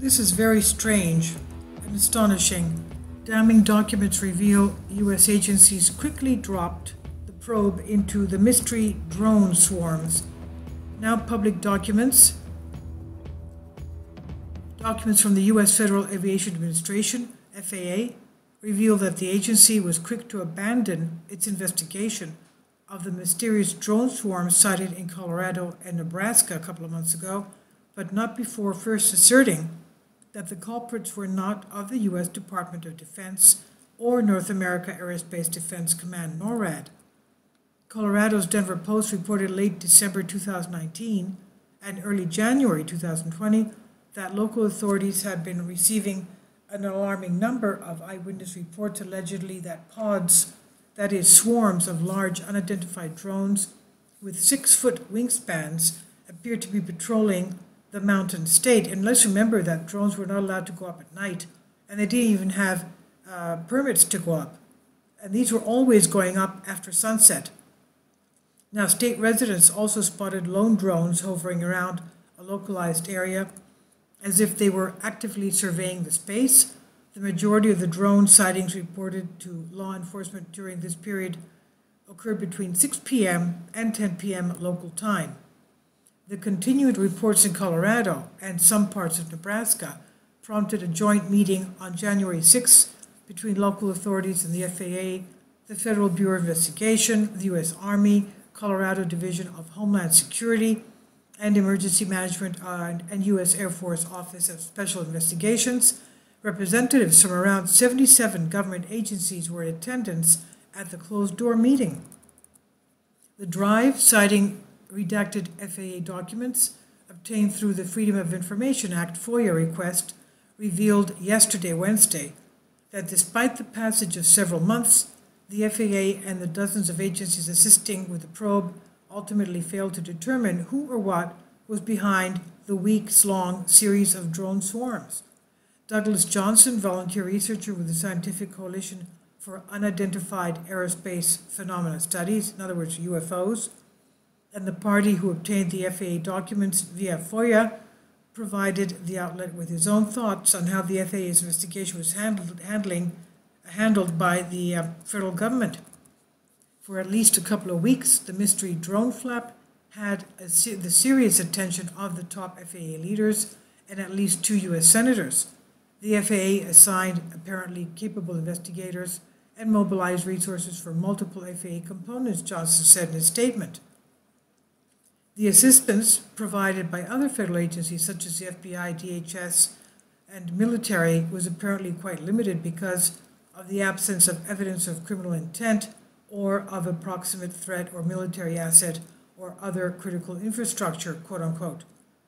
This is very strange and astonishing. Damning documents reveal U.S. agencies quickly dropped the probe into the mystery drone swarms. Now public documents from the U.S. Federal Aviation Administration, FAA, reveal that the agency was quick to abandon its investigation of the mysterious drone swarms sighted in Colorado and Nebraska a couple of months ago, but not before first asserting that the culprits were not of the U.S. Department of Defense or North America Aerospace Defense Command, NORAD. Colorado's Denver Post reported late December 2019 and early January 2020 that local authorities had been receiving an alarming number of eyewitness reports allegedly that pods, that is, swarms of large unidentified drones with 6-foot wingspans, appeared to be patrolling the mountain state. And let's remember that drones were not allowed to go up at night, and they didn't even have permits to go up. And these were always going up after sunset. Now, state residents also spotted lone drones hovering around a localized area as if they were actively surveying the space. The majority of the drone sightings reported to law enforcement during this period occurred between 6 p.m. and 10 p.m. local time. The continued reports in Colorado and some parts of Nebraska prompted a joint meeting on January 6 between local authorities and the FAA, the Federal Bureau of Investigation, the U.S. Army, Colorado Division of Homeland Security and Emergency Management, and U.S. Air Force Office of Special Investigations. Representatives from around 77 government agencies were in attendance at the closed-door meeting. The drive, citing redacted FAA documents obtained through the Freedom of Information Act FOIA request, revealed yesterday, Wednesday, that despite the passage of several months, the FAA and the dozens of agencies assisting with the probe ultimately failed to determine who or what was behind the weeks-long series of drone swarms. Douglas Johnson, volunteer researcher with the Scientific Coalition for Unidentified Aerospace Phenomena Studies, in other words, UFOs, and the party who obtained the FAA documents via FOIA, provided the outlet with his own thoughts on how the FAA's investigation was handled by the federal government. For at least a couple of weeks, the mystery drone flap had the serious attention of the top FAA leaders and at least 2 U.S. senators. The FAA assigned apparently capable investigators and mobilized resources for multiple FAA components, Johnson said in a statement. The assistance provided by other federal agencies such as the FBI, DHS, and military was apparently quite limited because of the absence of evidence of criminal intent or of a proximate threat or military asset or other critical infrastructure, quote unquote.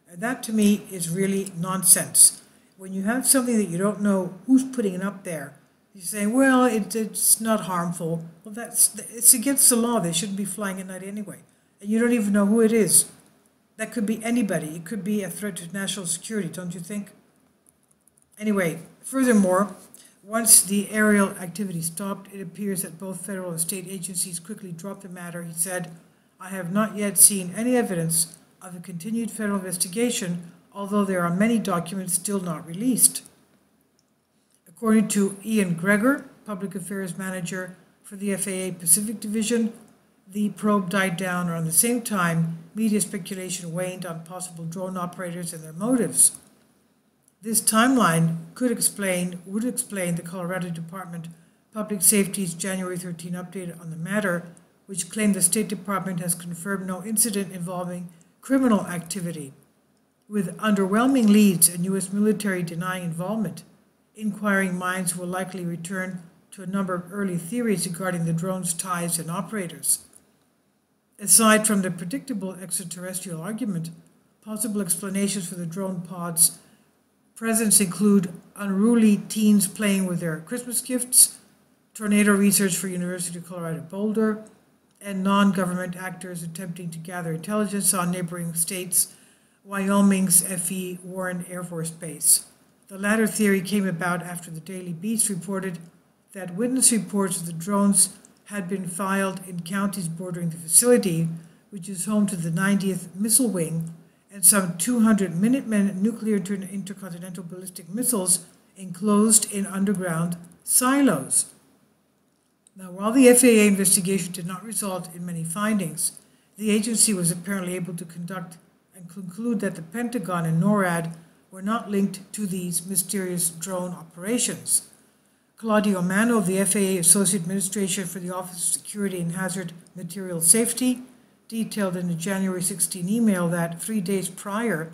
And that to me is really nonsense. When you have something that you don't know who's putting it up there, you say, well, it's not harmful. Well, it's against the law. They shouldn't be flying at night anyway. And you don't even know who it is. That could be anybody. It could be a threat to national security, don't you think? Anyway, furthermore, once the aerial activity stopped, it appears that both federal and state agencies quickly dropped the matter. He said, I have not yet seen any evidence of a continued federal investigation, although there are many documents still not released. According to Ian Gregor, Public Affairs Manager for the FAA Pacific Division, the probe died down around the same time media speculation waned on possible drone operators and their motives. This timeline would explain the Colorado Department of Public Safety's January 13 update on the matter, which claimed the State Department has confirmed no incident involving criminal activity. With underwhelming leads and U.S. military denying involvement, inquiring minds will likely return to a number of early theories regarding the drone's ties and operators. Aside from the predictable extraterrestrial argument, possible explanations for the drone pods' presence include unruly teens playing with their Christmas gifts, tornado research for University of Colorado Boulder, and non-government actors attempting to gather intelligence on neighboring states, Wyoming's F.E. Warren Air Force Base. The latter theory came about after the Daily Beast reported that witness reports of the drones had been filed in counties bordering the facility, which is home to the 90th Missile Wing and some 200 Minutemen nuclear intercontinental ballistic missiles enclosed in underground silos. Now, while the FAA investigation did not result in many findings, the agency was apparently able to conduct and conclude that the Pentagon and NORAD were not linked to these mysterious drone operations. Claudio Mano, the FAA Associate Administrator for the Office of Security and Hazard Material Safety, detailed in a January 16 email that 3 days prior,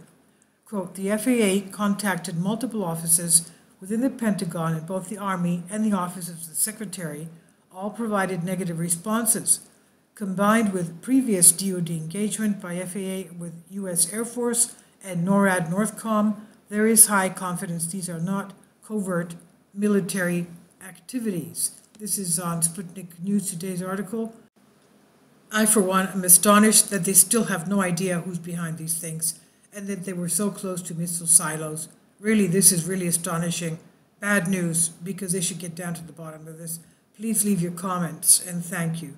quote, the FAA contacted multiple offices within the Pentagon and both the Army and the Office of the Secretary all provided negative responses. Combined with previous DoD engagement by FAA with U.S. Air Force and NORAD Northcom, there is high confidence these are not covert military activities. This is on Sputnik News Today's article. I, for one, am astonished that they still have no idea who's behind these things and that they were so close to missile silos. Really, this is really astonishing. Bad news, because they should get down to the bottom of this. Please leave your comments, and thank you.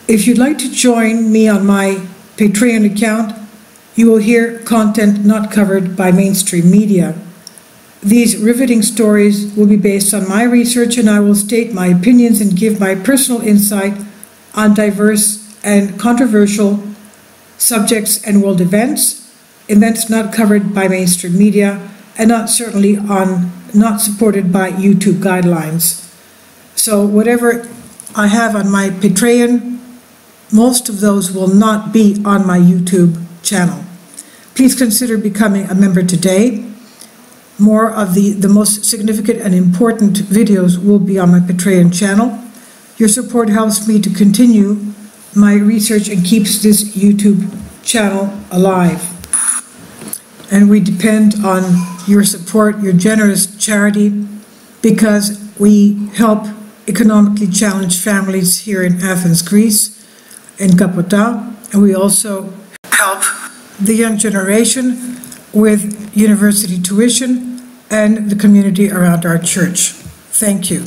If you'd like to join me on my Patreon account, you will hear content not covered by mainstream media. These riveting stories will be based on my research, and I will state my opinions and give my personal insight on diverse and controversial subjects and world events not covered by mainstream media, and not supported by YouTube guidelines. So whatever I have on my Patreon, most of those will not be on my YouTube channel. Please consider becoming a member today. More of the most significant and important videos will be on my Patreon channel. Your support helps me to continue my research and keeps this YouTube channel alive. And we depend on your support, your generous charity, because we help economically challenged families here in Athens, Greece, in Kapota, and we also help the young generation with university tuition and the community around our church. Thank you.